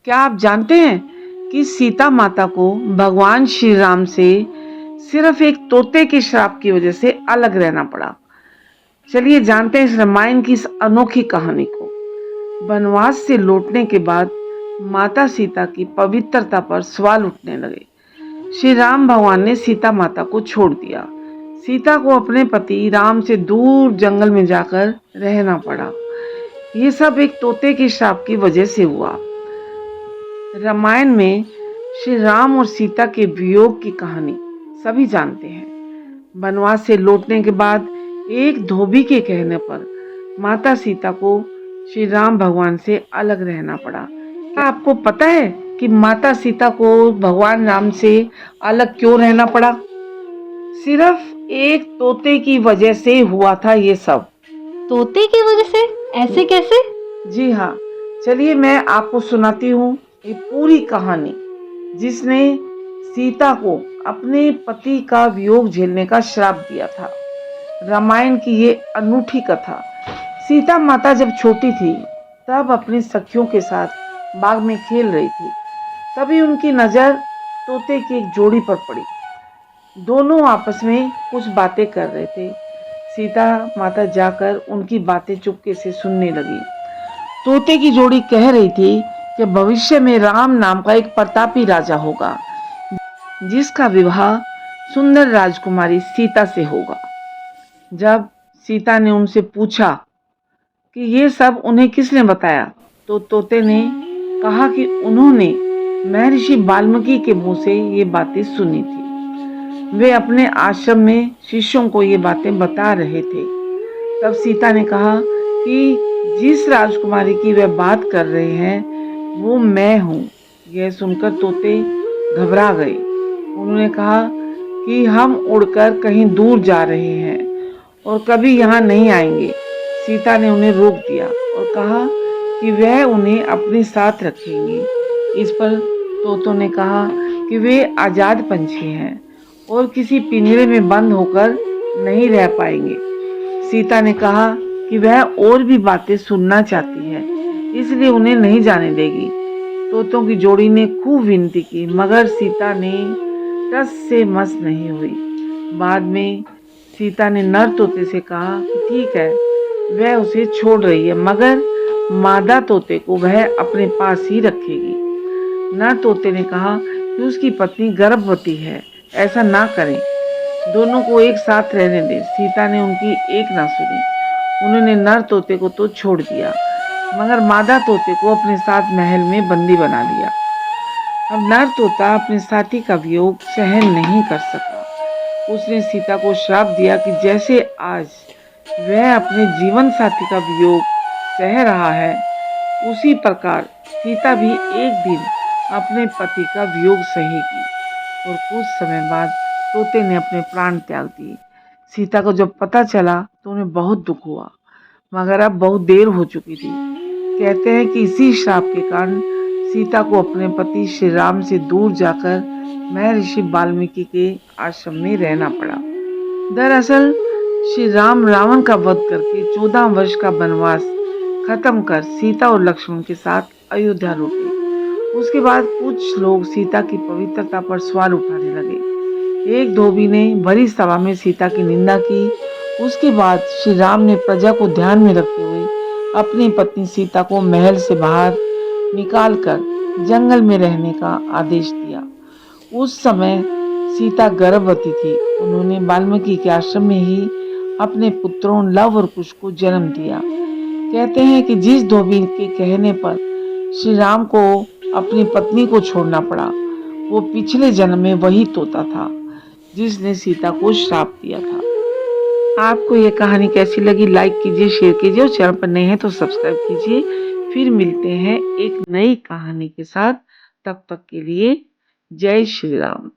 क्या आप जानते हैं कि सीता माता को भगवान श्री राम से सिर्फ एक तोते के श्राप की वजह से अलग रहना पड़ा। चलिए जानते हैं इस रामायण की इस अनोखी कहानी को। वनवास से लौटने के बाद माता सीता की पवित्रता पर सवाल उठने लगे। श्री राम भगवान ने सीता माता को छोड़ दिया। सीता को अपने पति राम से दूर जंगल में जाकर रहना पड़ा। ये सब एक तोते के श्राप की वजह से हुआ। रामायण में श्री राम और सीता के वियोग की कहानी सभी जानते हैं। वनवास से लौटने के बाद एक धोबी के कहने पर माता सीता को श्री राम भगवान से अलग रहना पड़ा। क्या आपको पता है कि माता सीता को भगवान राम से अलग क्यों रहना पड़ा? सिर्फ एक तोते की वजह से हुआ था ये सब। तोते की वजह से? ऐसे कैसे? जी हाँ, चलिए मैं आपको सुनाती हूँ ये पूरी कहानी, जिसने सीता को अपने पति का वियोग झेलने का श्राप दिया था। रामायण की ये अनूठी कथा। सीता माता जब छोटी थी तब अपनी सखियों के साथ बाग में खेल रही थी। तभी उनकी नजर तोते की एक जोड़ी पर पड़ी। दोनों आपस में कुछ बातें कर रहे थे। सीता माता जाकर उनकी बातें चुपके से सुनने लगी। तोते की जोड़ी कह रही थी कि भविष्य में राम नाम का एक प्रतापी राजा होगा, जिसका विवाह सुंदर राजकुमारी सीता से होगा। जब सीता ने उनसे पूछा कि ये सब उन्हें किसने बताया, तो तोते ने कहा कि उन्होंने महर्षि वाल्मीकि के मुंह से ये बातें सुनी थी। वे अपने आश्रम में शिष्यों को ये बातें बता रहे थे। तब सीता ने कहा कि जिस राजकुमारी की वे बात कर रहे हैं वो मैं हूँ। यह सुनकर तोते घबरा गए। उन्होंने कहा कि हम उड़कर कहीं दूर जा रहे हैं और कभी यहाँ नहीं आएंगे। सीता ने उन्हें रोक दिया और कहा कि वह उन्हें अपने साथ रखेंगी। इस पर तोतों ने कहा कि वे आजाद पंछी हैं और किसी पिंजरे में बंद होकर नहीं रह पाएंगे। सीता ने कहा कि वह और भी बातें सुनना चाहती है, इसलिए उन्हें नहीं जाने देगी। तोतों की जोड़ी ने खूब विनती की, मगर सीता ने टस से मस नहीं हुई। बाद में सीता ने नर तोते से कहा कि ठीक है, वह उसे छोड़ रही है, मगर मादा तोते को वह अपने पास ही रखेगी। नर तोते ने कहा कि उसकी पत्नी गर्भवती है, ऐसा ना करें, दोनों को एक साथ रहने दें। सीता ने उनकी एक ना सुनी। उन्होंने नर तोते को तो छोड़ दिया, मगर मादा तोते को अपने साथ महल में बंदी बना लिया। अब नर तोता अपने साथी का वियोग सहन नहीं कर सका। उसने सीता को श्राप दिया कि जैसे आज वह अपने जीवन साथी का वियोग सह रहा है, उसी प्रकार सीता भी एक दिन अपने पति का वियोग सहेगी। और कुछ समय बाद तोते ने अपने प्राण त्याग दिए। सीता को जब पता चला तो उन्हें बहुत दुख हुआ, मगर अब बहुत देर हो चुकी थी। कहते हैं कि इसी श्राप के कारण सीता को अपने पति श्री राम से दूर जाकर महर्षि वाल्मीकि के आश्रम में रहना पड़ा। दरअसल श्री राम रावण का वध करके 14 वर्ष का वनवास खत्म कर सीता और लक्ष्मण के साथ अयोध्या लौटे। उसके बाद कुछ लोग सीता की पवित्रता पर सवाल उठाने लगे। एक धोबी ने बड़ी सभा में सीता की निंदा की। उसके बाद श्री राम ने प्रजा को ध्यान में रखते हुए अपनी पत्नी सीता को महल से बाहर निकालकर जंगल में रहने का आदेश दिया। उस समय सीता गर्भवती थी। उन्होंने वाल्मीकि के आश्रम में ही अपने पुत्रों लव और कुश को जन्म दिया। कहते हैं कि जिस धोबी के कहने पर श्री राम को अपनी पत्नी को छोड़ना पड़ा, वो पिछले जन्म में वही तोता था जिसने सीता को श्राप दिया था। आपको ये कहानी कैसी लगी? लाइक कीजिए, शेयर कीजिए और चैनल पर नए हैं तो सब्सक्राइब कीजिए। फिर मिलते हैं एक नई कहानी के साथ। तब तक के लिए जय श्री राम।